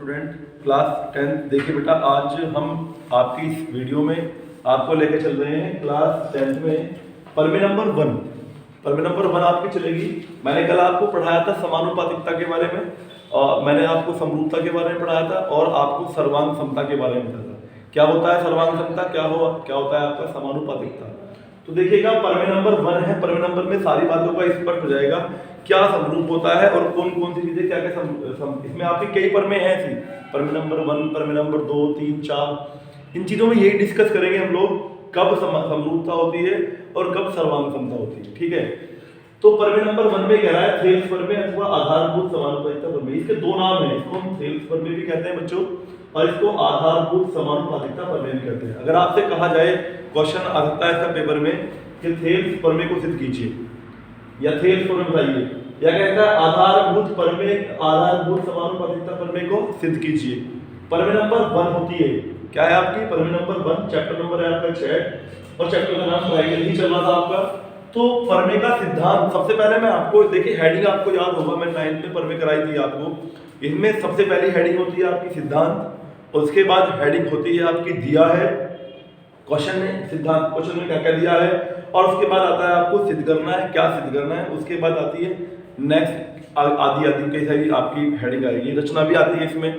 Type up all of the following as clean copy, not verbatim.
Student class 10। देखिए बेटा, आज हम आपकी इस वीडियो में आपको लेकर चल रहे हैं क्लास 10 में पर्वे नंबर 1। पर्वे नंबर 1 आपकी चलेगी। मैंने कल आपको पढ़ाया था समानुपातिकता के बारे में, और मैंने आपको समरूपता के बारे में पढ़ाया था, और आपको सर्वांग समता के बारे में बताया था। क्या होता है सर्वांग समता, क्या होता है आपका समानुपातिकता। तो देखिएगा, पर्वे नंबर 1 है। पर्वे नंबर में सारी बातों का स्पष्ट हो जाएगा क्या समरूप होता है और कौन कौन सी चीजें क्या क्या इसमें आपकी कई पर्वे हैं ऐसी। पर्वे नंबर 1, पर्वे नंबर 2, 3, 4, इन चीजों में यही डिस्कस करेंगे हम लोग, कब समरूपता होती है और कब सर्वांग समता होती है। ठीक है, तो पर्वे नंबर 1 में कह रहा है थेल्स पर्वे अथवा आधारभूत समानुपातिकता पर्वे। इसके दो नाम हैं, इसको हम थेल्स पर्वे भी कहते हैं बच्चों, और इसको आधारभूत समानुपातिकता पर्वे भी कहते हैं। अगर आपसे कहा जाए, क्वेश्चन आ सकता है इसका पेपर में कि थेल्स पर्वे को सिद्ध कीजिए या थेल्स पर्वे बताइए, या कहता है आधारभूत पर्वे, आधारभूत समानुपातिकता पर्वे को सिद्ध कीजिए। पर्वे नंबर 1 होती है, क्या है आपकी पर्वे नंबर 1, चैप्टर नंबर है आपका 6 और चैप्टर का नाम ट्रायंगल ही चल रहा था आपका। तो पर्वे का सिद्धांत, सबसे पहले मैं आपको देखिए हेडिंग आपको याद होगा, मैं 9th में पर्वे कराई थी आपको। इसमें सबसे पहली हेडिंग होती है आपकी सिद्धांत, और उसके बाद हेडिंग होती है आपकी दिया है क्वेश्चन में, सिद्धांत क्वेश्चन में क्या क्या दिया है, और उसके बाद आता है आपको सिद्ध करना है, क्या सिद्ध करना है। उसके बाद आती है नेक्स्ट आदि आदि कई सारी आपकी हेडिंग आएगी, रचना भी आती है इसमें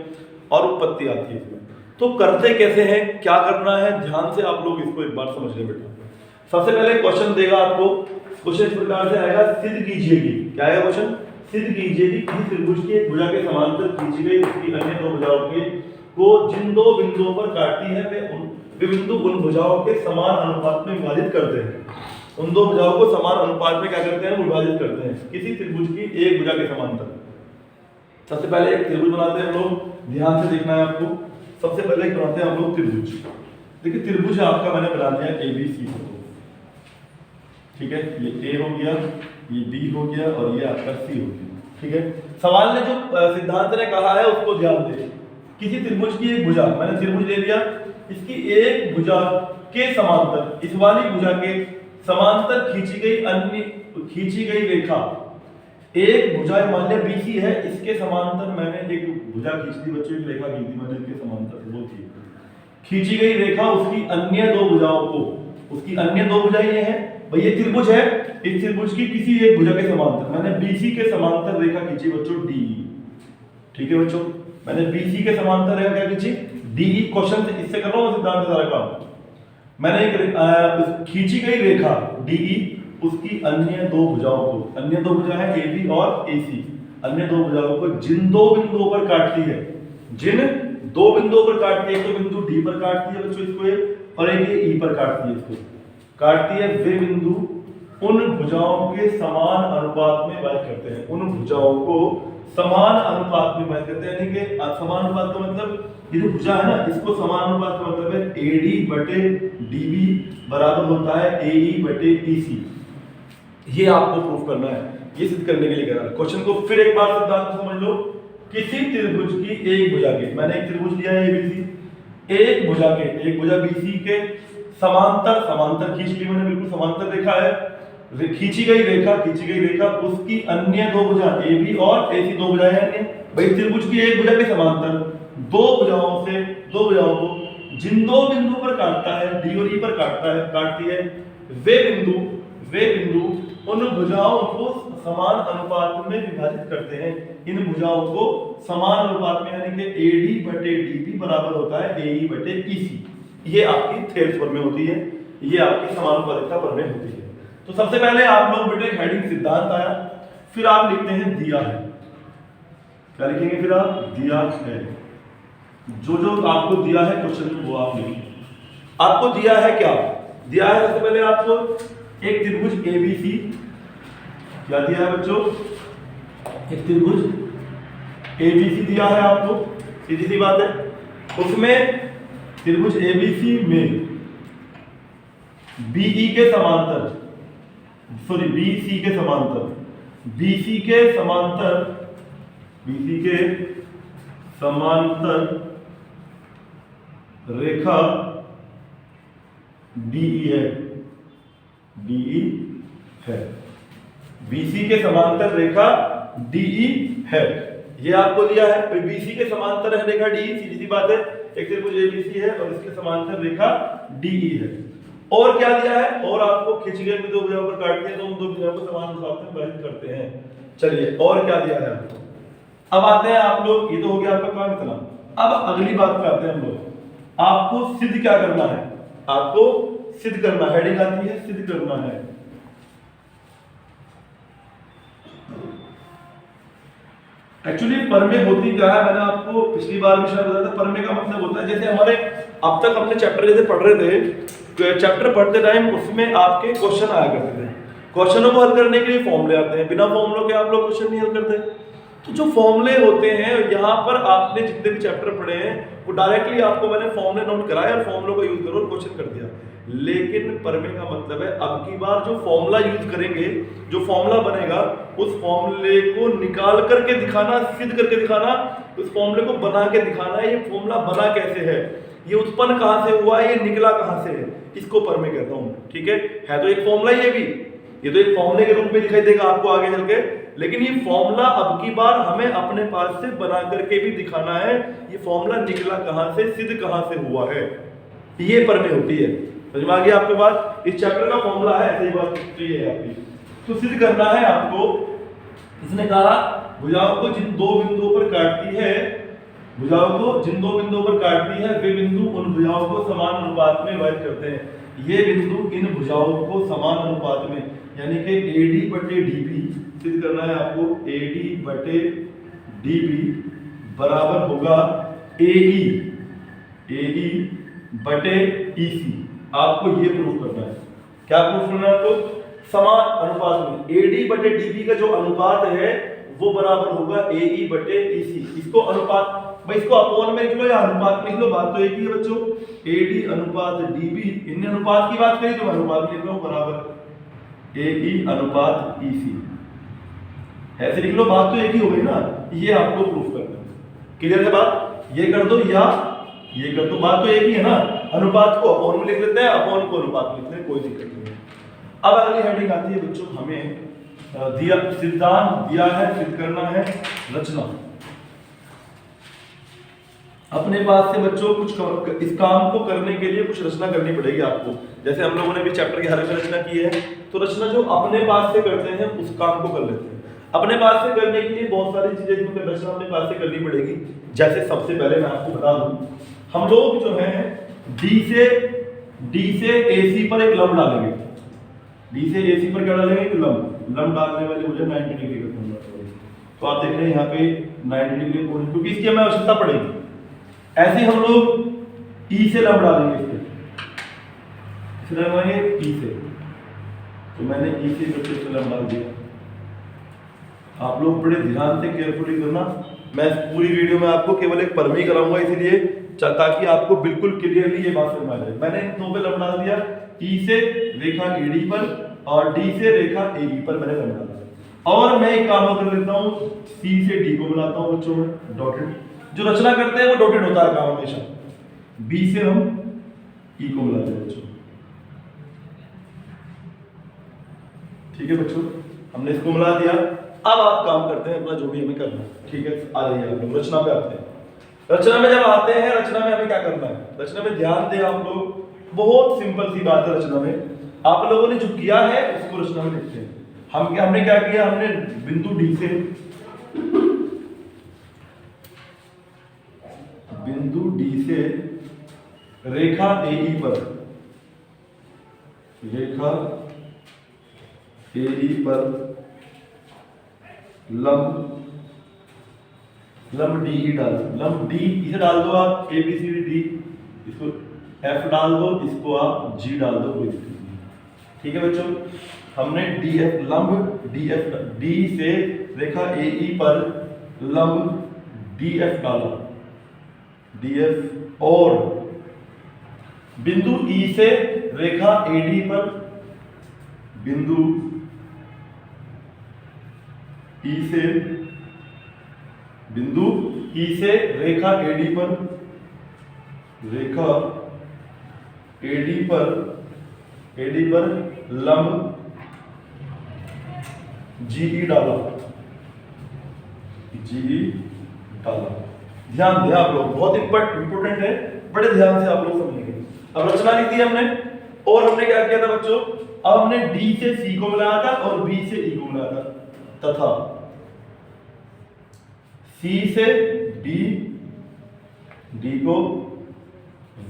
और उत्पत्ति आती है इसमें। तो करते कैसे हैं, क्या करना है, ध्यान से आप लोग इसको एक बार समझ लें बेटा। सबसे पहले क्वेश्चन देगा आपको, क्वेश्चन इस प्रकार से आएगा, सिद्ध कीजिएगी। क्या है क्वेश्चन, सिद्ध कीजिएगी किसी त्रिभुज की एक भुजा के समांतर खींची गई उसकी अन्य दो भुजाओं के को जिन दो बिंदुओं पर काटती है वे बिंदु उन भुजाओं के समान अनुपात में विभाजित करते हैं। उन दो भुजाओं को समान अनुपात में क्या करते हैं, विभाजित करते हैं किसी त्रिभुज की एक भुजा के समांतर। सबसे पहले एक त्रिभुज बनाते हैं हम लोग, ध्यान से देखना है आपको। सबसे पहले एक बनाते हैं हम लोग त्रिभुज। देखिए त्रिभुज आपका मैंने बना दिया ABC को, ठीक है, ये A हो गया, ये B हो गया और ये आपका C हो गया। ठीक है, सवाल ने जो सिद्धांत ने कहा है उसको ध्यान दें। किसी त्रिभुज की एक भुजा, मैंने त्रिभुज ले लिया, इसकी एक भुजा के समांतर, इस वाली भुजा के समांतर खींची गई रेखा, एक भुजा मान लिया BC है, इसके समांतर मैंने एक भुजा खींच दी बच्चों, एक रेखा खींच दी मैंने इसके समांतर, वो थी खींची गई रेखा, उसकी अन्य दो भुजाओं को, उसकी अन्य दो भुजाएं ये है भाई, ये त्रिभुज है, इस त्रिभुज की किसी एक भुजा के समांतर मैंने BC के समांतर रेखा खींची बच्चों DE। ठीक है बच्चों, मैंने BC के समांतर रेखा क्या खींची DE। क्वेश्चन से इससे कर रहा हूं सिद्धांत सारा काम। मैंने एक खींची गई रेखा DE, उसकी अन्य दो भुजाओं को, अन्य दो भुजा है AB और AC, अन्य दो भुजाओं को जिन दो बिंदुओं पर काटती है, जिन दो बिंदुओं पर काटती है, तो बिंदु D पर काटती है बच्चों इसको, और एक E पर काटती है इसको, काटती है, वे बिंदु उन भुजाओं के समान अनुपात में विभाजित करते हैं। उन भुजाओं को समान अनुपात में विभाजित करते हैं, यानी कि समान अनुपात का मतलब ये जो भुजा है ना, इसको समान अनुपात का मतलब है AD बटे DB बराबर होता है AE बटे EC। ये आपको प्रूफ करना है, ये सिद्ध करने के लिए कह रहा है। क्वेश्चन को फिर एक बार सिद्धांत समझ लो। किसी त्रिभुज की एक भुजा के, मैंने एक त्रिभुज लिया है ABC, एक भुजा BC के समांतर, समांतर खींच ली मैंने, बिल्कुल समांतर रेखा है, खींची गई रेखा, उसकी अन्य दो भुजा AB और AC, दो भुजाएं हैं भाई। त्रिभुज की एक भुजा के समांतर दो भुजाओं को जिन दो बिंदु पर काटता है, D और E पर काटती है, वे बिंदु उन भुजाओं को समान अनुपात में विभाजित करते हैं। इन भुजाओं को समान अनुपात में, यानी कि AD बटे DB बराबर होता है AE बटे EC। ये आपकी थेल्स पर्वे होती है, ये आपकी समानुपातिकता पर्वे होती है। तो सबसे पहले आप लोग बेटे हेडिंग सिद्धांत आया, फिर आप लिखते हैं दिया है। क्या लिखेंगे फिर आप, दिया है। जो आपको दिया है क्वेश्चन में वो आप लिखिए। आपको दिया है क्या, दिया है सबसे पहले आपको एक त्रिभुज ABC। क्या दिया है बच्चों, एक त्रिभुज ABC दिया है आपको, सीधी सी बात है। उसमें त्रिभुज ABC में BE के समांतर, सॉरी BC के समांतर, BC के समांतर रेखा DE है, BC के समांतर रेखा DE है। ये आपको दिया है बीसी के समांतर है रेखा डी, सीधी सी बात है, एक त्रिभुज एबीसी है और इसके समांतर रेखा डीई है। और क्या दिया है, और आपको खींच गए दो भुजाओं पर काटते हैं तो उन दो भुजाओं को समान अनुपात में विभाजित करते हैं। चलिए और क्या दिया है आपको, अब आते हैं आप लोग, ये तो हो गया आपका काम इतना। अब अगली बात पे आते हैं हम लोग, आपको सिद्ध क्या करना है, आपको सिद्ध करना, हेडिंग आती है सिद्ध करना है। एक्चुअली परमे होती क्या है, मैंने आपको पिछली बार भी शायद बताया था, परमे का मतलब होता है जैसे हमारे अब तक हमने चैप्टर जैसे पढ़ रहे थे, चैप्टर पढ़ते टाइम उसमें आपके क्वेश्चन आया करते थे, क्वेश्चनों को हल करने के लिए फॉर्मूले आते हैं, बिना फॉर्मूलों के आप लोग क्वेश्चन नहीं हल करते। तो जो फॉर्मूले होते हैं यहाँ पर आपने जितने भी चैप्टर पढ़े हैं वो डायरेक्टली आपको मैंने फॉर्मूले नोट कराए और फॉर्मूलों का यूज करो और क्वेश्चन कर दिया। लेकिन परमे का मतलब है अब की बार जो फॉर्मूला यूज करेंगे, जो फॉर्मूला बनेगा उस फॉर्मूले को निकाल करके दिखाना, सिद्ध करके दिखाना, उस फॉर्मूले को बना के दिखाना है ये फॉर्मूला बना कैसे है, ये उत्पन्न कहां से हुआ है, ये निकला कहां से है, इसको परमे कहता हूं। ठीक है तो एक फॉर्मूला ये भी, ये तो एक फॉर्मूले के रूप में दिखाई देगा आपको आगे चल के, लेकिन ये फॉर्मूला अब की बार हमें अपने पास से बना करके भी दिखाना है, ये फॉर्मूला निकला कहां से, सिद्ध कहां से हुआ है, ये परमे होती है। समझ में आ गया आपके बात, इस चैप्टर का फॉर्मूला है, ऐसी बात है आपकी। तो सिद्ध करना है आपको, इसने कहा भुजाओं को जिन दो बिंदुओं पर काटती है, भुजाओं को जिन दो बिंदुओं पर काटती है वे बिंदु उन भुजाओं को समान अनुपात में विभाजित करते हैं। ये बिंदु इन भुजाओं को समान अनुपात में, यानी कि AD बटे DB सिद्ध करना है आपको, AD बटे DB बराबर होगा AE बटे EC। आपको ये प्रूफ करना है, क्या प्रूफ करना है आपको, समान अनुपात में AD बटे DB का जो अनुपात है वो बराबर होगा AE बटे EC। इसको अनुपात, भाई इसको अपोन में लिख लो या अनुपात में लिख लो, बात तो एक ही है बच्चों, AD अनुपात DB, इनने अनुपात की बात करी तो मैं अनुपात लिख लो बराबर AE अनुपात EC, ऐसे लिख लो, बात तो एक ही हो गई ना। ये आपको प्रूफ करना है, क्लियर है बात, ये कर दो या ये कर दो, बात तो एक ही है ना। अनुपात को अपोन में लिख लेते हैं, अपोन को अनुपात में लिख लेते हैं, कोई दिक्कत नहीं है। अब अगली हेडिंग आती है बच्चों, हमें दिया सिद्धांत दिया है, सिद्ध करना है रचना। अपने पास से बच्चों कुछ इस काम को करने के लिए कुछ रचना करनी पड़ेगी आपको, जैसे हम लोगों ने भी चैप्टर के हर में रचना की है, तो रचना जो अपने पास से करते हैं उस काम को कर लेते हैं। अपने पास से करने के लिए बहुत सारी चीजें इसमें रचना अपने पास से करनी पड़ेगी। जैसे सबसे पहले मैं आपको बता दूं, हम लोग जो है डी से AC पर एक लंब डालेंगे, डी से AC पर क्या डालेंगे, एक लंब डालने वाले मुझे 90 डिग्री का कोण डालेंगे। तो आप देख रहे हैं यहाँ पे 90 डिग्री कोण, क्योंकि इसकी हमें आवश्यकता पड़ेगी। ऐसे हम लोग E से लंब डालेंगे, इसे डालेंगे E से, तो मैंने E से बच्चे से लंब डाल दिया। आप लोग बड़े ध्यान से केयरफुली करना, मैं पूरी वीडियो में आपको केवल एक परमे ही कराऊंगा, इसलिए ताकि आपको बिल्कुल क्लियरली ये बात समझ आ जाए। मैंने इन दो पे लंब डाल दिया, E से रेखा AD पर और D से रेखा AE पर मैंने लंब डाला। और मैं एक काम कर लेता हूँ, C से D को मिलाता हूँ बच्चों में, डॉटेड, जो रचना करते हैं वो डॉटेड होता है काम हमेशा। B से हम E को मिलाते हैं बच्चों, ठीक है बच्चों, हमने इसको मिला दिया। अब आप काम करते हैं अपना जो भी हमें करना है, ठीक है। आ जाइए आप लोग रचना पे आते हैं। रचना में जब आते हैं, रचना में हमें क्या करना है, रचना में ध्यान दें आप लोग, बहुत सिंपल सी बात है। रचना में आप लोगों ने जो किया है उसको रचना में लिखते हैं। हमने क्या किया, हमने बिंदु D से रेखा AE पर लंब DE डाल, लंब D इसे डाल दो आप, ABCD, इसको F डाल दो, इसको आप G डाल दो, कोई दिक्कत नहीं, ठीक है बच्चों। हमने लंब D से रेखा AE पर लंब DF डाला, DF, और बिंदु E से रेखा AD पर, बिंदु E से रेखा AD पर लंब GE डाला, GE काला। ध्यान दें आप लोग, बहुत इंपॉर्टेंट है, बड़े ध्यान से आप लोग समझेंगे। अब रचना लिख दी हमने, और हमने क्या किया था बच्चों, अब हमने डी से सी को मिलाया था और बी से ई को मिलाया था, तथा सी से डी, डी को, व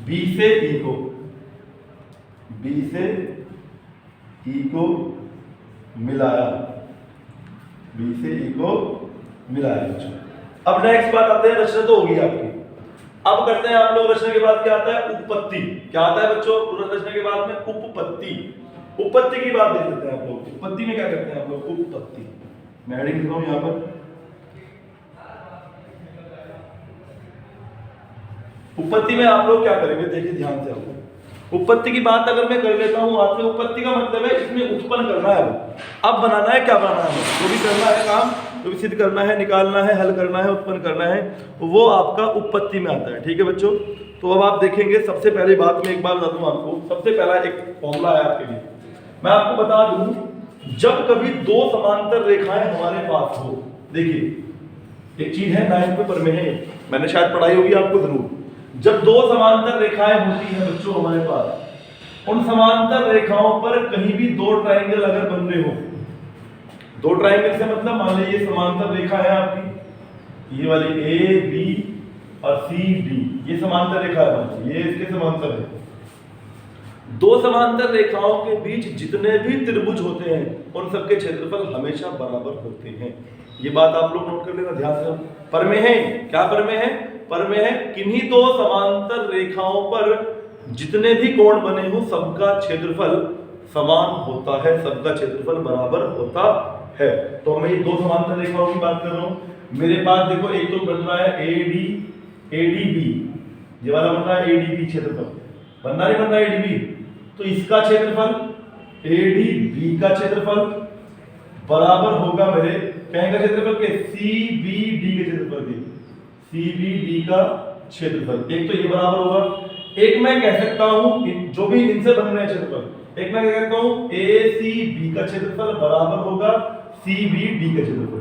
बी से ई को, बी से ई को मिलाया, बी से ई को मिलाया बच्चों। अब नेक्स्ट बात आते हैं, रचना तो होगी आपकी। अब करते हैं आप लोग, रचना के बाद क्या आता है, उत्पत्ति। क्या आता है बच्चों रचना के बाद में, उपपत्ति। उपपत्ति की बात देख लेते हैं आप लोग। उत्पत्ति में क्या करते हैं आप लोग, उपपत्ति। मैं हेडिंग लिख रहा हूं यहां पर, उपपत्ति में आप लोग क्या करेंगे, देखिए ध्यान से। आप लोग उत्पत्ति की बात अगर मैं कर लेता हूं आपसे, उत्पत्ति का मतलब है इसमें उत्पन्न करना है, अब बनाना है, क्या बनाना है, जो भी करना है काम, जो भी सिद्ध करना है, निकालना है, हल करना है, उत्पन्न करना है, वो आपका उपपत्ति में आता है। ठीक है बच्चों, तो अब आप देखेंगे, सबसे पहली बात मैं एक बार बता दूं आपको, सबसे पहला एक फॉर्मूला है आपके लिए, मैं आपको बता दूं, जब कभी दो समांतर रेखाएं हमारे पास हो, देखिए एक चीज है 9th पेपर में है, मैंने शायद पढ़ाई होगी आपको जरूर, जब दो समांतर रेखाएं होती हैं बच्चों हमारे पास, उन समांतर रेखाओं पर कहीं भी दो ट्रायंगल अगर बन रहे हो, दो ट्रायंगल से मतलब मान लीजिए समांतर रेखा है आपकी, ये वाली ए बी और सी डी, ये समांतर रेखा है, ये इसके समांतर है। दो समांतर रेखाओं के बीच जितने भी त्रिभुज होते हैं उन सबके क्षेत्रफल हमेशा बराबर होते हैं। ये बात आप लोग नोट कर लेना ध्यान से। परमेय है, क्या परमेय है, परमेय है किन्हीं दो समांतर रेखाओं पर जितने भी कोण बने हो सबका क्षेत्रफल समान होता है, सबका क्षेत्रफल बराबर होता है। तो मैं ये दो समांतर रेखाओं की बात कर रहा हूं, मेरे पास देखो एक तो बन रहा है एडीबी, ये वाला बन रहा है एडीबी क्षेत्रफल, बनना नहीं बन रहा है एडीबी, तो इसका क्षेत्रफल एडीबी का क्षेत्रफल बराबर होगा मेरे कहीं का क्षेत्रफल के सीबीडी के क्षेत्रफल के, सीबीडी का क्षेत्रफल। एक तो ये बराबर होगा, एक मैं कह सकता हूं जो भी इनसे बन रहे हैं क्षेत्रफल, एक मैं कह सकता हूं एसीबी का क्षेत्रफल बराबर होगा सीबीडी का क्षेत्रफल।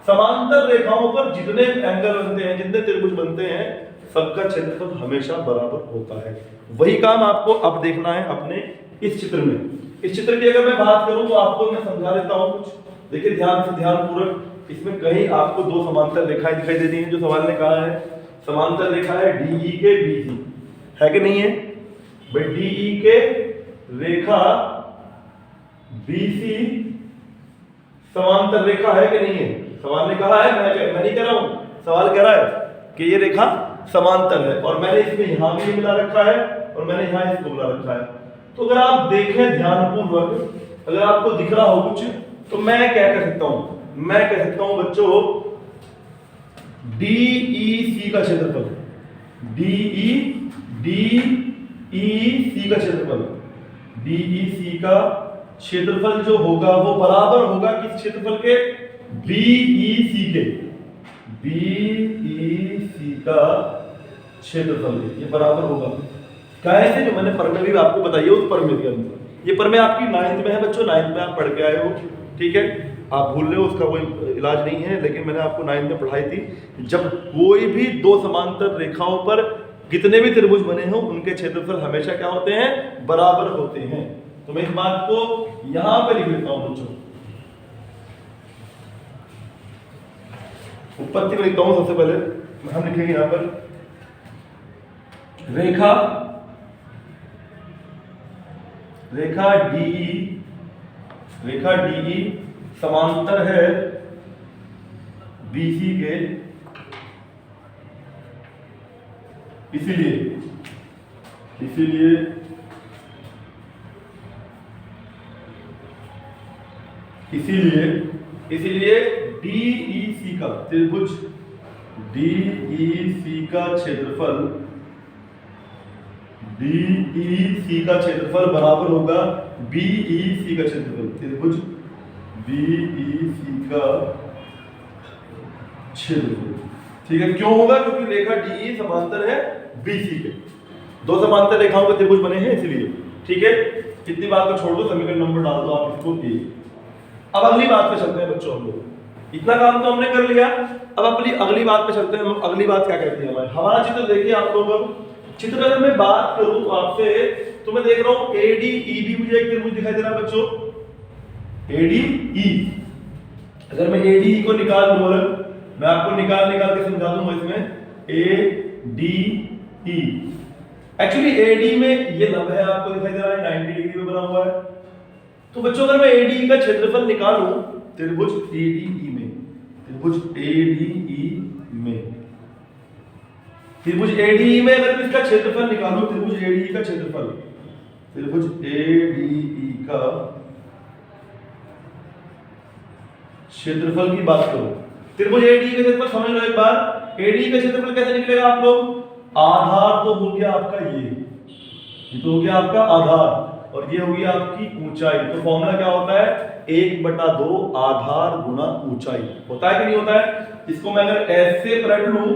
समांतर रेखाओं पर जितने एंगल बनते हैं, जितने त्रिभुज बनते हैं, सबका क्षेत्रफल हमेशा बराबर होता है। वही काम आपको अब देखना है अपने इस चित्र में। इस चित्र की अगर मैं बात करूं तो आपको मैं समझा देता हूं कुछ, देखिए ध्यान से, ध्यान पूर्वक। इसमें कहीं आपको दो समांतर रेखाएं दिखाई देती हैं, जो सवाल ने कहा है समांतर रेखा है डीई के बीसी, है कि नहीं है भाई, डीई के रेखा बीसी समांतर रेखा है कि नहीं है, सवाल ने कहा है, मैं नहीं कह रहा हूं, सवाल कह रहा है कि ये रेखा समांतर है, और मैंने इसमें यहां भी मिला रखा है और मैंने यहां इसको मिला रखा है। तो अगर आप देखें ध्यानपूर्वक, अगर आपको दिख रहा हो कुछ, तो मैं क्या कह सकता हूं, मैं कह सकता हूं बच्चों डीईसी का क्षेत्रफल, डीईसी का क्षेत्रफल, डीईसी का क्षेत्रफल जो होगा वो बराबर होगा किस क्षेत्रफल के, बीईसी के, बीईसी का क्षेत्रफल, ये बराबर होगा कैसे, जो मैंने परमेय भी आपको बताई है उस परमेय के अनुसार। ये परमेय आपकी 9th में है बच्चों, 9th में आप पढ़ के आए हो, ठीक है, आप भूल रहे हो, उसका कोई इलाज नहीं है, लेकिन मैंने आपको 9th में पढ़ाई थी। जब कोई भी दो समांतर रेखाओं पर कितने भी त्रिभुज बने हो उनके क्षेत्रफल हमेशा क्या होते हैं, बराबर होते हैं। तो मैं इस बात को यहां पे लिख लेता हूं बच्चों, उत्पत्ति में लिखता हूं। सबसे पहले हम लिखेंगे यहां पर रेखा डीई समांतर है बीसी के, इसीलिए डीईसी का त्रिभुज डीईसी का क्षेत्रफल बराबर होगा बीईसी का क्षेत्रफल, त्रिभुज बीईसी का क्षेत्रफल, ठीक है। क्यों होगा, क्योंकि रेखा डीई समांतर है बीसी के, दो समांतर रेखाओं के त्रिभुज बने हैं इसलिए, ठीक है। कितनी बात को छोड़ दो, समीकरण नंबर डाल दो आप इसको ए। अब अगली बात पे चलते हैं बच्चों हम लोग, इतना काम तो हमने कर लिया। अब अपनी अगली बात पे चलते हैं। हम अगली बात क्या कहती है हमारा चित्र देखिए आप लोग। चित्र अगर मैं बात करूं तो आपसे, तो मैं देख रहा हूं ADEB, मुझे एक त्रिभुज दिखाई दे रहा है बच्चों, ADE। अगर मैं ADE को निकाल दूं, मैं आपको निकाल के समझा दूंगा इसमें, ADE एक्चुअली AD में ये लंब है आपको दिखाई दे रहा है 90 डिग्री में बना हुआ है। तो बच्चों अगर मैं ADE का क्षेत्रफल निकालूं त्रिभुज ADE में, त्रिभुज ADE में, त्रिभुज ADE में अगर मैं इसका क्षेत्रफल निकालूं, त्रिभुज ADE का क्षेत्रफल, त्रिभुज ADE का क्षेत्रफल की बात करो, त्रिभुज ADE का क्षेत्रफल समझ लो एक बार। ADE का क्षेत्रफल कैसे निकलेगा आप लोग? आधार तो हो गया आपका ये तो हो गया आपका आधार, और ये हो गया आपकी ऊंचाई। तो फॉर्मूला क्या होता है? 1/2 आधार गुना ऊंचाई। होता है कि नहीं होता है? इसको मैं अगर ऐसे पलट लूं,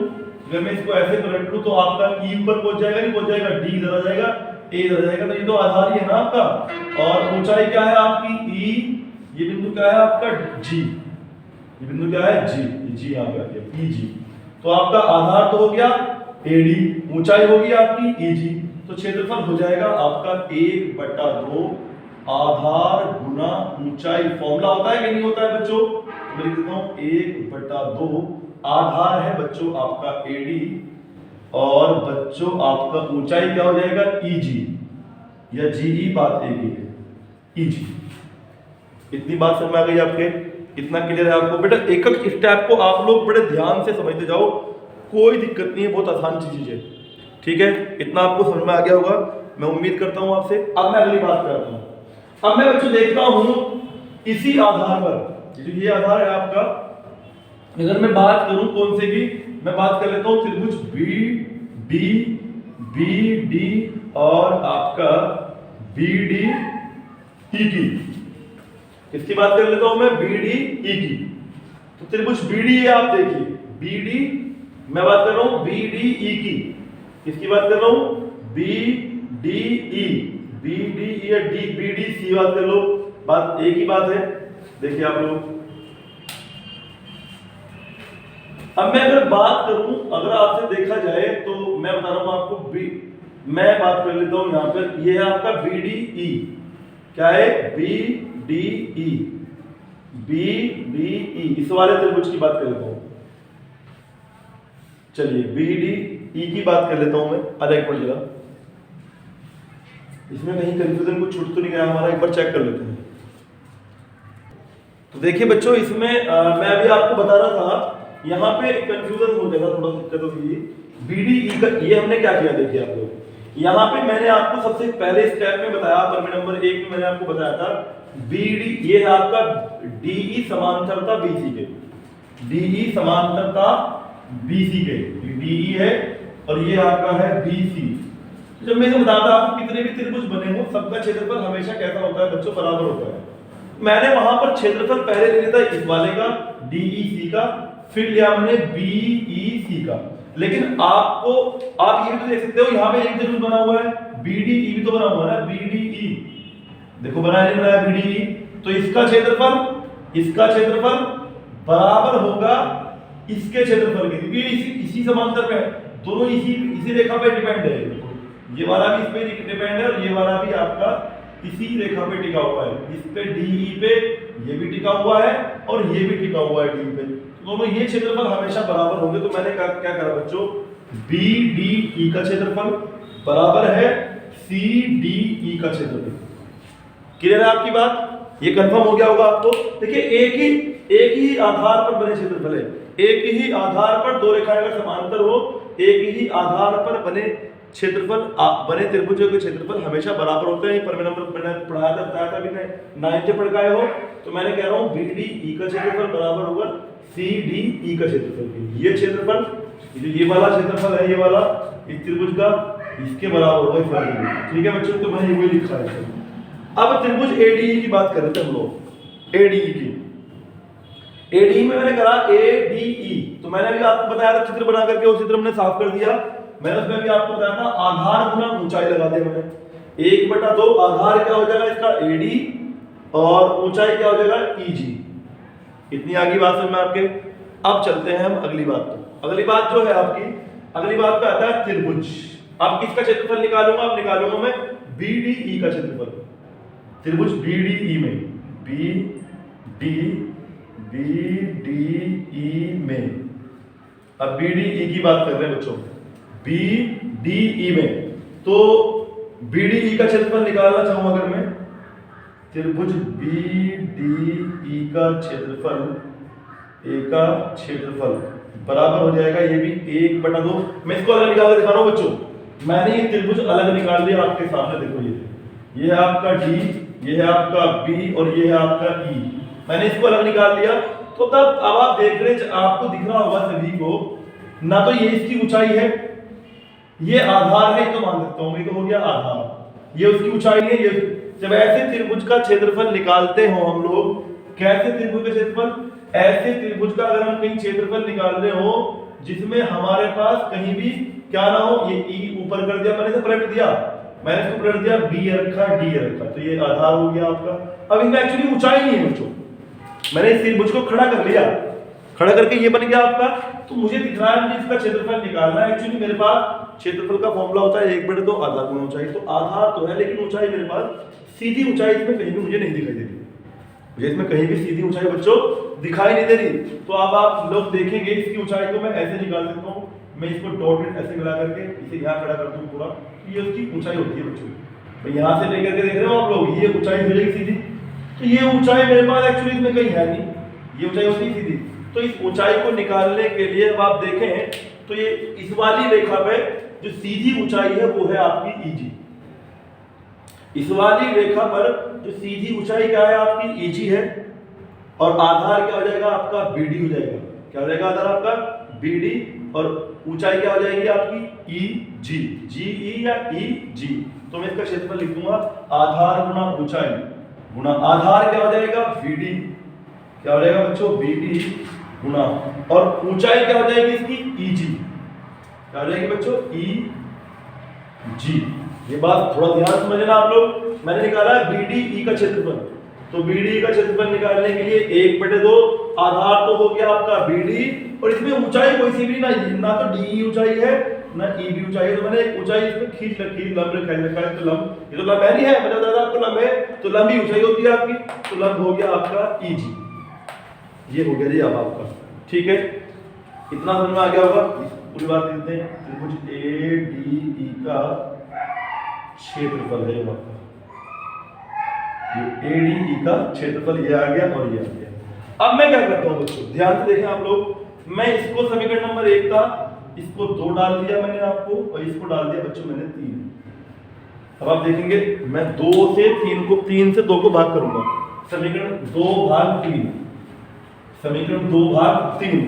अगर मैं इसको ऐसे पलट लूं तो आपका E ऊपर पहुंच जाएगा, नहीं पहुंच जाएगा? D इधर आ जाएगा, A इधर आ जाएगा, तो ये तो आधार ही है ना आपका। और ऊंचाई क्या है आपकी? E। ये बिंदु क्या है आपका? G। ये बिंदु क्या है? G। G यहाँ पे आ गया, EG। तो आपका आधार तो हो गया AD, ऊंचाई होगी आपकी EG, तो क्षेत्रफल हो जाएगा आपका 1/2 आधार गुना ऊंचाई। फॉर्मूला होता है कि नहीं होता है बच्चों? मैं लिख देता हूं 1/2 आधार है बच्चों आपका AD, और बच्चों आपका ऊंचाई क्या हो जाएगा? EG या GE, बात एक ही है, EG। इतनी बात समझ में आ गई आपके? इतना क्लियर है आपको? बेटा एक एक स्टेप को आप लोग बड़े ध्यान से समझते जाओ, कोई दिक्कत नहीं है, बहुत आसान चीज है, ठीक है? इतना आपको समझ में आ गया होगा, मैं उम्मीद करता हूं आपसे। अब मैं अगली बात करता हूं। अब मैं बच्चों देखता हूं इसी आधार पर, जो ये आधार है आपका, अगर मैं बात करूं कौन से की, मैं बात कर लेता हूं त्रिभुज BD और आपका BDE की। इसकी बात कर लेता हूं मैं BDE की। तो त्रिभुज BD है, आप देखिए BD, मैं बात कर रहा हूं BDE की। किसकी बात कर रहा हूं? BDE या BDC बात कर लो, बात एक ही बात है। देखिए आप लोग, अब मैं अगर बात करूं, अगर आपसे देखा जाए तो मैं बता रहा हूं आपको, मैं बात कर लेता हूं यहां पर, ये है आपका BDE। क्या है? BDE, इस वाले त्रिभुज की बात कर लेता हूं। चलिए BDE की बात कर लेता हूं मैं। अरे एक मिनट जरा, इसमें कहीं कंफ्यूजन कुछ छूट तो नहीं गया हमारा? एक बार चेक कर लेते हैं। तो देखिए बच्चों, इसमें मैं अभी आपको बता रहा था, यहाँ पे कंफ्यूजन हो जाएगा, थोड़ा दिक्कत होगी। BDE का ये हमने क्या किया, देखिए आप लोग, यहाँ पे मैंने आपको सबसे पहले स्टेप में बताया, प्रमेय नंबर 1 में मैंने आपको बताया था BD, ये है आपका DE समांतरता BC के, DE समांतरता BC के, DE है और ये आपका है BC। तो जब मैं ये बताता आपको कितने भी त्रिभुज बने हो, सबका क्षेत्रफल हमेशा कैसा होता है बच्चों? बराबर होता है। मैंने वहां पर क्षेत्रफल पहले ले लिया था इस वाले का, DEC का, फिर लिया हमने BEC का। लेकिन आपको, आप ये भी तो देख सकते हो, यहाँ पे एक त्रिभुज बना हुआ है, BDE भी तो बना हुआ है ना, BDE देखो बनाया नहीं बनाया BDE। तो इसका क्षेत्रफल बराबर होगा इसके क्षेत्रफल के, क्योंकि इसी समांतर पे, दोनों इसी रेखा पे डिपेंड है। ये वाला भी इस पे डिपेंड है और ये वाला भी आपका इसी रेखा पे टिका हुआ है। इस पे DE पे ये भी टिका हुआ है और ये भी टिका हुआ है DE पे, दोनों ये क्षेत्रफल हमेशा बराबर होंगे। तो मैंने क्या करा बच्चों? BDE का क्षेत्रफल बराबर है CDE का क्षेत्रफल। क्लियर है आपकी बात? ये कंफर्म हो गया होगा आपको। देखिए एक ही आधार पर बने क्षेत्रफल है, एक ही आधार पर दो रेखाएं अगर समांतर हो, एक ही आधार पर बने क्षेत्रफल, बने त्रिभुजों के क्षेत्रफल हमेशा बराबर होते हैं। प्रमेय नंबर मैंने पढ़ाया था, बताया था अभी मैं 9th में पढ़ गए हो। तो मैंने कह रहा हूं BDE का क्षेत्रफल बराबर होगा CDE का क्षेत्रफल। ये क्षेत्रफल, ये वाला क्षेत्रफल है, ये वाला इस त्रिभुज का, इसके बराबर होगा इस वाले। ठीक है बच्चों, तो मैंने ये लिखा है। अब त्रिभुज ADE की बात कर रहे थे हम लोग, ADE की। ADE में मैंने करा ADE, तो मैंने अभी आपको बताया था चित्र बना करके, वो चित्र हमने साफ कर दिया। मैंने उसमें भी आपको बताया था आधार गुना ऊंचाई लगा दिया मैंने। 1/2 आधार क्या हो जाएगा इसका? AD, और ऊंचाई क्या हो जाएगा? EG। इतनी आगे बात समझ में आपके? अब चलते हैं हम अगली बात पर। अगली बात जो है आपकी, अगली बात पे आता है त्रिभुज। अब किसका क्षेत्रफल निकालूंगा? अब निकालूंगा मैं BDE का क्षेत्रफल। त्रिभुज BDE में, BDE में, अब BDE की बात कर रहे हैं बच्चों, BDE में, तो BDE का क्षेत्रफल निकालना चाहूं अगर मैं, त्रिभुज BDE का क्षेत्रफल, ए का क्षेत्रफल बराबर हो जाएगा, ये भी 1/2। मैं इसको अलग निकाल कर दिखा रहा हूं बच्चों। मैंने ये त्रिभुज अलग निकाल लिया आपके सामने, देखो ये है आपका D, ये है आपका B और ये है आपका E। मैंने इसको अलग निकाल लिया। तो तब अब आप देख रहे, आपको दिख रहा होगा सभी को, ना तो ये इसकी ऊंचाई है, ये आधार है, तो मान सकता हूं, ये तो हो गया आधार, ये उसकी ऊंचाई है। ये जब ऐसे त्रिभुज का क्षेत्रफल निकालते हो हम लोग, कैसे त्रिभुज का क्षेत्रफल, ऐसे त्रिभुज का अगर हम कहीं क्षेत्रफल निकाल रहे हो जिसमें हमारे पास कहीं भी क्या ना हो, ये E ऊपर कर दिया, मैंने इसे पलट दिया, मैंने इसको पलट दिया, B रखा, D रखा, तो ये आधार हो गया आपका। अब इसमें एक्चुअली ऊंचाई नहीं है बच्चों, मैंने इस त्रिभुज को खड़ा कर लिया, खड़ा करके ये बन गया आपका। तो मुझे दिख रहा है मुझे इसका क्षेत्रफल निकालना है। एक्चुअली मेरे पास क्षेत्रफल का फॉर्मूला होता है 1/2 आधार गुना ऊंचाई। तो आधार तो है, लेकिन ऊंचाई मेरे पास सीधी ऊंचाई इसमें कहीं भी मुझे नहीं दिखाई दे रही, मुझे इसमें कहीं भी सीधी ऊंचाई बच्चों दिखाई नहीं दे रही। तो अब आप लोग देखेंगे इसकी ऊंचाई को मैं ऐसे निकाल सकता हूँ, मैं इसको डॉटेड ऐसे मिला करके इसे यहाँ खड़ा कर दूँ पूरा, ये उसकी ऊंचाई होती है बच्चों। तो यहाँ से लेकर के देख रहे हो आप लोग, ये ऊंचाई हो जाएगी सीधी, तो ये ऊंचाई मेरे पास एक्चुअली इसमें कहीं है नहीं, ये ऊंचाई होती है सीधी। तो इस ऊंचाई को निकालने के लिए अब आप देखें तो ये इस वाली रेखा पे जो सीधी ऊंचाई है वो है आपकी EG। इस वाली रेखा पर जो सीधी ऊंचाई क्या है आपकी EG है, और आधार क्या हो जाएगा आपका BD हो जाएगा। क्या हो जाएगा आधार आपका BD, और ऊंचाई क्या हो जाएगी आपकी EG, GE या EG। तो मैं इसका क्षेत्रफल लिख दूंगा आधार गुना ऊंचाई गुना आधार क्या हो जाएगा BD, क्या हो जाएगा बच्चों BD गुना, और ऊंचाई क्या हो जाएगी इसकी EG, क्या हो जाएगी बच्चों EG। ये बात थोड़ा ध्यान समझना आप लोग। मैंने निकाला है BDE का क्षेत्रफल, तो BDE का क्षेत्रफल निकालने के लिए 1/2 आधार तो हो गया आपका BD, और इसमें ऊंचाई कोई सी भी ना तो DE ऊंचाई है ना EB ऊंचाई है, तो मैंने एक ऊंचाई इसमें खींच रखी, लंब रखा है। तो लंब, ये तो लंब है नहीं है, मैंने बताया आपको लंब है, तो लंबी ऊंचाई होती है आपकी, तो लंब हो गया आपका EG। ये हो गया जी अब आपका, ठीक है, इतना समझ में आ गया होगा। पूरी बात लिखते हैं, त्रिभुज ADE का क्षेत्रफल है आपका, ये ADE का क्षेत्रफल ये आ गया और ये आ गया। अब मैं क्या करता हूँ बच्चों, ध्यान से देखें आप लोग, मैं इसको समीकरण नंबर 1 था, इसको 2 डाल दिया मैंने आपको, और इसको डाल दिया बच्चों मैंने 3। अब आप देखेंगे मैं 2 से 3 को, 3 से 2 को भाग करूंगा, समीकरण 2/3, समीकरण 2/3,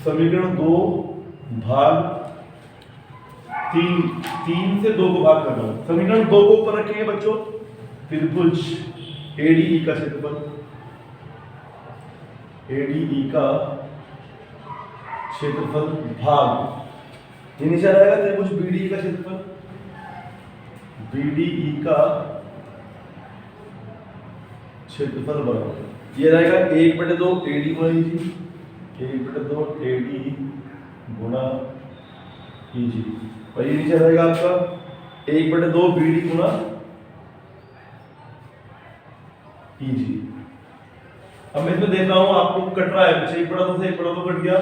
समीकरण 2/3 से 2 को भाग कर रहा हूं। समीकरण 2 को ऊपर रखेंगे बच्चों, त्रिभुज ADE का क्षेत्रफल, ADE का क्षेत्रफल भाग, ये नीचे रहेगा त्रिभुज BDE का क्षेत्रफल, BDE का क्षेत्रफल बराबर ये रहेगा 1/2 AD गुना EG, 1/2 AD गुना EG, और ये नीचे रहेगा आपका 1/2 BD गुना EG। अब मैं इसमें देख रहा हूं आपको कट रहा है, पीछे 1/2 से 1/2 कट गया,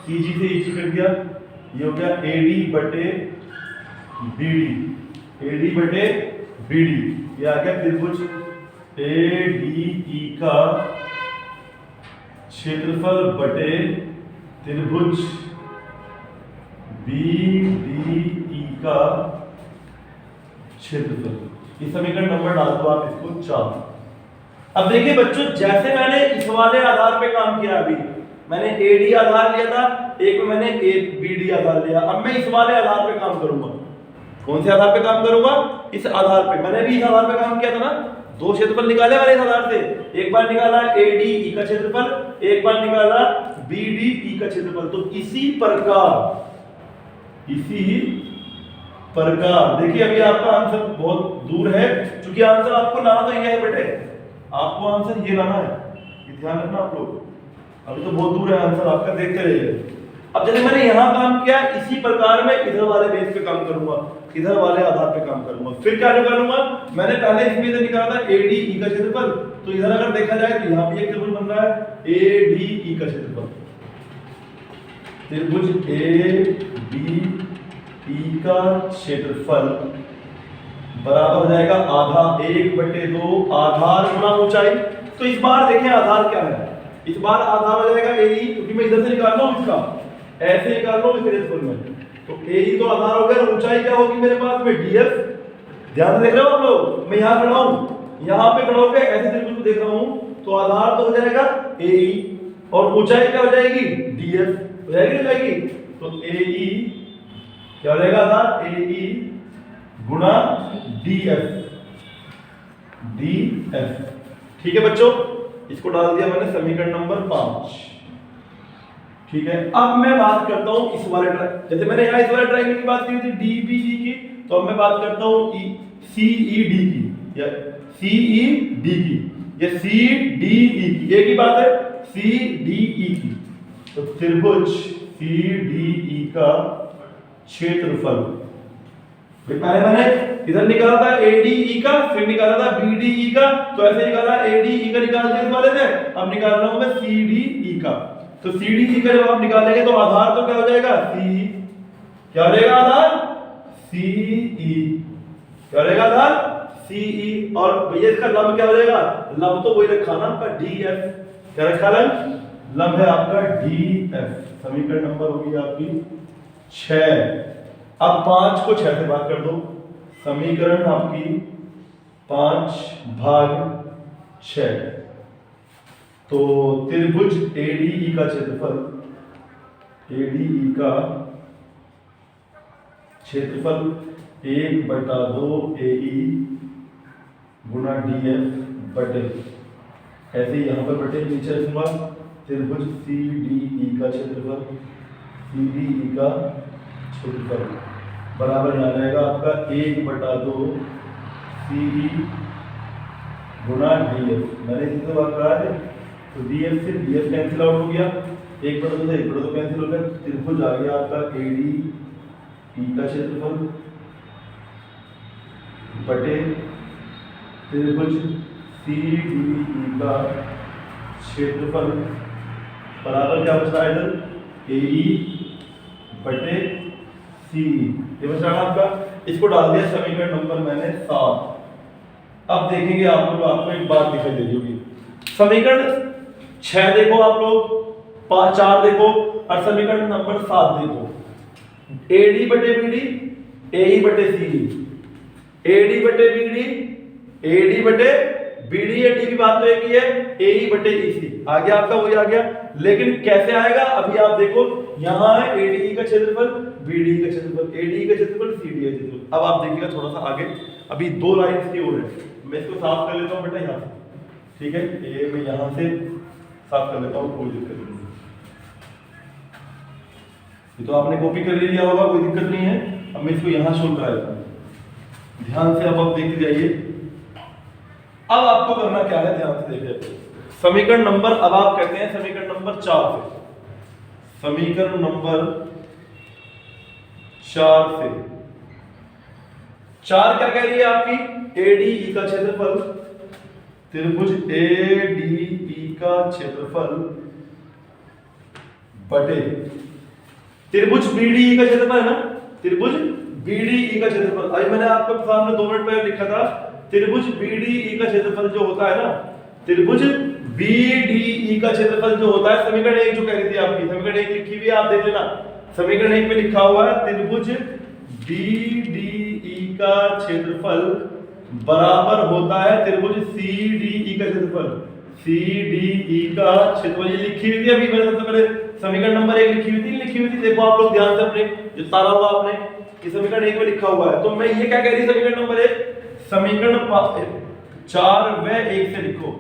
EG से EG कट गया, ये हो गया AD/BD, ये आ गया त्रिभुज ADE का क्षेत्रफल बटे त्रिभुज BDE का क्षेत्रफल। इस समीकरण नंबर डाल दो आप इसको 4। अब देखिए बच्चों, जैसे मैंने इस वाले आधार पे काम किया, अभी मैंने AD आधार लिया था, एक में मैंने BD आधार लिया, अब मैं इस वाले आधार पे काम करूंगा। कौन से आधार पे काम करूंगा? इस आधार पे। मैंने भी इस आधार पे काम किया था ना, 2 क्षेत्रफल निकाले मैंने इस आधार से, एक बार निकाला ADE का क्षेत्रफल, एक बार निकाला BDE का क्षेत्रफल। तो इसी प्रकार देखिए, अभी आपका आंसर बहुत दूर है, क्योंकि आंसर आपको लाना तो ये है बेटे, आपको आंसर ये लाना है, ये ध्यान रखना आप लोग। अभी तो बहुत दूर है आंसर आपका, देखते रहिए। अब जैसे मैंने यहाँ काम किया, इसी प्रकार मैं इधर वाले बेस पे काम करूंगा, इधर वाले आधार पे काम करूंगा। फिर क्या निकालूंगा, मैंने पहले इसमें से निकाला था ADE का क्षेत्रफल, तो इधर अगर देखा जाए तो यहाँ भी एक त्रिभुज बन रहा है ADE का क्षेत्रफल, त्रिभुज ADE का क्षेत्रफल बराबर हो जाएगा आधा 1/2 आधार गुना ऊंचाई। तो इस बार देखें आधार क्या है, इस बार आधार हो जाएगा AE, क्योंकि मैं इधर से निकाल रहा हूं, इसका ऐसे निकाल रहा हूं इसके क्षेत्रफल में, तो AE तो आधार हो गया, ऊंचाई क्या होगी मेरे पास में DF। ध्यान से देख रहे हो आप लोग, मैं यहां खड़ा हूं, यहां पे खड़ा होकर ऐसे त्रिभुज को देख रहा हूं, तो आधार तो हो जाएगा AE और ऊंचाई क्या हो जाएगी DF, हो जाएगी ना जाएगी। तो AE क्या हो जाएगा, आधार AE गुना DF, ठीक है बच्चों, इसको डाल दिया मैंने समीकरण नंबर 5। ठीक है, अब मैं बात करता हूं इस वाले जैसे मैंने यहाँ इस वाले ट्रायंगल की बात की थी DBE की, तो अब मैं बात करता हूं CED की या CED की या CDE की, एक ही बात है CDE की। तो त्रिभुज CDE का क्षेत्रफल, पहले मैंने इधर निकाला था ADE का, फिर निकाला था BDE का, तो ऐसे निकाला ADE का निकाल दिया इस वाले से, अब निकाल रहा हूं मैं CDE का। तो CDE का जब आप निकालेंगे तो आधार तो क्या हो जाएगा CE, क्या हो जाएगा आधार CE, क्या हो जाएगा आधार CE, और भैया इसका लंब क्या हो जाएगा, लंब तो वही रखा ना आपका DF, क्या रखा लंब है आपका DF। समीकरण नंबर होगी आपकी 6। अब 5 को 6 से भाग कर दो, समीकरण आपकी 5/6। तो त्रिभुज ADE का क्षेत्रफल, ADE का क्षेत्रफल 1/2 AE गुना DF बटे, ऐसे ही यहाँ पर बटे नीचे रखूंगा, त्रिभुज CDE का क्षेत्रफल, CDE का क्षेत्रफल बराबर यहाँ रहेगा आपका 1/2 CE गुना DF। मैंने इसी बात कहा है, तो DF से DF कैंसिल आउट हो गया, 1/2 से 1/2 कैंसिल हो गया, त्रिभुज आ गया आपका ADE का क्षेत्रफल बटे त्रिभुज CDE का क्षेत्रफल बराबर क्या बच रहा है इधर AE बटे CE, ये बच रहा है आपका। इसको डाल दिया समीकरण नंबर मैंने 7। अब देखेंगे आप लोग, आपको एक बात दिखाई दे रही होगी, समीकरण 6 देखो आप लोग, 4 देखो और समीकरण नंबर 7 देखो, AD बटे BD, AE बटे CE, AD बटे BD, AD बटे BD, AD की बात तो एक ही है, AE बटे EC आ गया आपका, वही आ गया। लेकिन कैसे आएगा, अभी आप देखो यहाँ है ADE का क्षेत्रफल, BDE का क्षेत्रफल, ADE का क्षेत्रफल, CDE का क्षेत्रफल। अब आप देखिएगा थोड़ा सा आगे, अभी 2 लाइन्स की और है, मैं इसको साफ कर लेता हूँ बेटा यहाँ से, ठीक है, ये मैं यहाँ से साफ कर लेता हूँ, कोई दिक्कत नहीं। ये तो आपने कॉपी कर लिया होगा, कोई दिक्कत नहीं है। अब मैं इसको यहाँ शो करा देता हूँ, ध्यान से अब आप देखते जाइए। अब आपको करना क्या है, ध्यान से देखिए, समीकरण नंबर, अब आप कहते हैं समीकरण नंबर 4 से, समीकरण नंबर 4 से 4 क्या कह रही है आपकी, ADE का क्षेत्रफल, त्रिभुज ADE का क्षेत्रफल बटे त्रिभुज BDE का क्षेत्रफल है ना, त्रिभुज BDE का क्षेत्रफल। अभी मैंने आपको सामने 2 मिनट पहले लिखा था, त्रिभुज BDE का क्षेत्रफल जो होता है ना, त्रिभुज BDE का क्षेत्रफल जो होता है, समीकरण 1 जो कह रही थी आपकी, समीकरण 1 लिखी हुई है, आप देख लेना, समीकरण 1 में लिखा हुआ है त्रिभुज BDE का क्षेत्रफल बराबर होता है त्रिभुज CDE का क्षेत्रफल, CDE का क्षेत्रफल, ये लिखी हुई थी अभी मैंने सबसे पहले, समीकरण नंबर 1 लिखी हुई थी, देखो आप लोग ध्यान से, अपने जो तारा हुआ आपने, ये समीकरण 1 में लिखा हुआ है। तो मैं ये क्या कह रही है, समीकरण नंबर 1, समीकरण 4 व 1 से लिखो,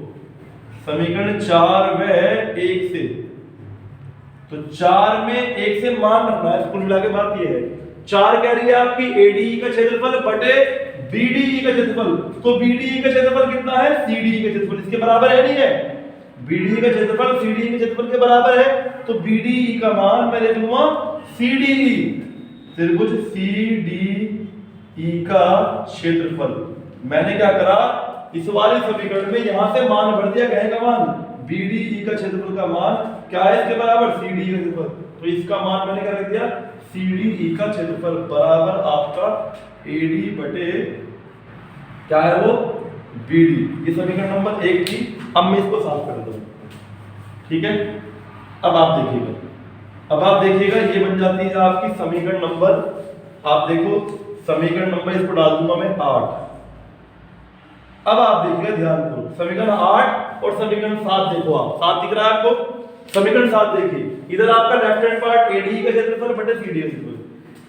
समीकरण 4 व 1 से, तो 4 में 1 से मान रखना है, कुल मिला के बात ये है, 4 कह रही है आपकी ADE का क्षेत्रफल बटे BDE का क्षेत्रफल, तो BDE का क्षेत्रफल कितना है? CDE का क्षेत्रफल इसके बराबर है नहीं है? BDE का क्षेत्रफल CDE के क्षेत्रफल के बराबर है, तो BDE का मान मैं लिख लूंगा CDE, त्रिभुज CDE का क्षेत्रफल। मैंने क्या करा, इस वाले समीकरण में यहां से मान भर दिया, कहे का मान BDE का क्षेत्रफल का मान क्या है इसके बराबर? CDE का क्षेत्रफल। तो इसका मान मैंने क्या रख दिया? CDE का क्षेत्रफल बराबर आपका AD बटे क्या है वो? BD। ये समीकरण नंबर 1 थी। अब मैं इसको साफ कर दूं, ठीक है। अब आप देखिएगा ये बन जाती है आपकी समीकरण नंबर, आप देखो समीकरण नंबर इसको डाल दूंगा मैं 8। अब आप देखिएगा ध्यान करो, समीकरण 8 और समीकरण 7 देखो, आप 7 दिख रहा है आपको? समीकरण 7 देखिए, इधर आपका लेफ्ट हैंड पार्ट ADE का क्षेत्रफल बटे CDE का क्षेत्रफल,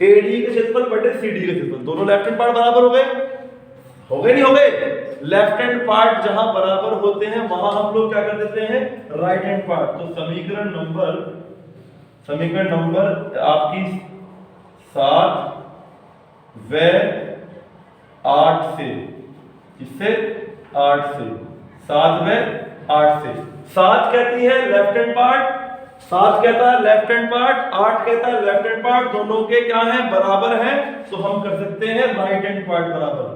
ADE का क्षेत्रफल बटे CDE का क्षेत्रफल, दोनों लेफ्ट हैंड पार्ट बराबर हो गए नहीं हो गए? लेफ्ट हैंड पार्ट जहां बराबर होते हैं वहां हम लोग क्या कर देते हैं? Right hand part. तो समीकरण नंबर आपकी 7 व 8 से, इससे 8 से 7 व 8 से, 7 कहती है लेफ्ट हैंड पार्ट, 7 कहता है लेफ्ट हैंड पार्ट, 8 कहता है लेफ्ट हैंड पार्ट, दोनों के क्या है? बराबर है। तो हम कर सकते हैं राइट हैंड पार्ट बराबर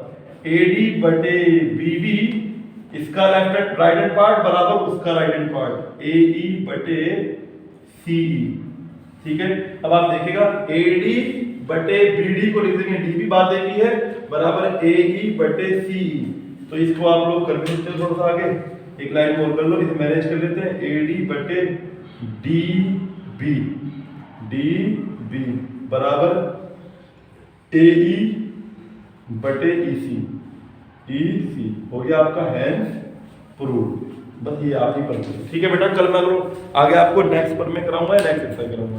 AD बटे BD, इसका left hand right hand part बराबर उसका राइट हैंड पार्ट AE बटे CE, ठीक है। अब आप देखिएगा AD बटे BD को लिख देंगे, DB बात एक ही है, बराबर AE बटे CE। तो इसको आप लोग कर भी सकते हो थोड़ा सा आगे, एक लाइन और कर लो, इसे मैनेज कर लेते हैं। AD बटे DB बराबर AE बटे EC हो गया आपका हैंस प्रूव्ड। बस ये आप ही पढ़, ठीक है बेटा। कल मैं आगे आपको नेक्स्ट पर में कराऊंगा, नेक्स्ट एक्सरसाइज कराऊंगा।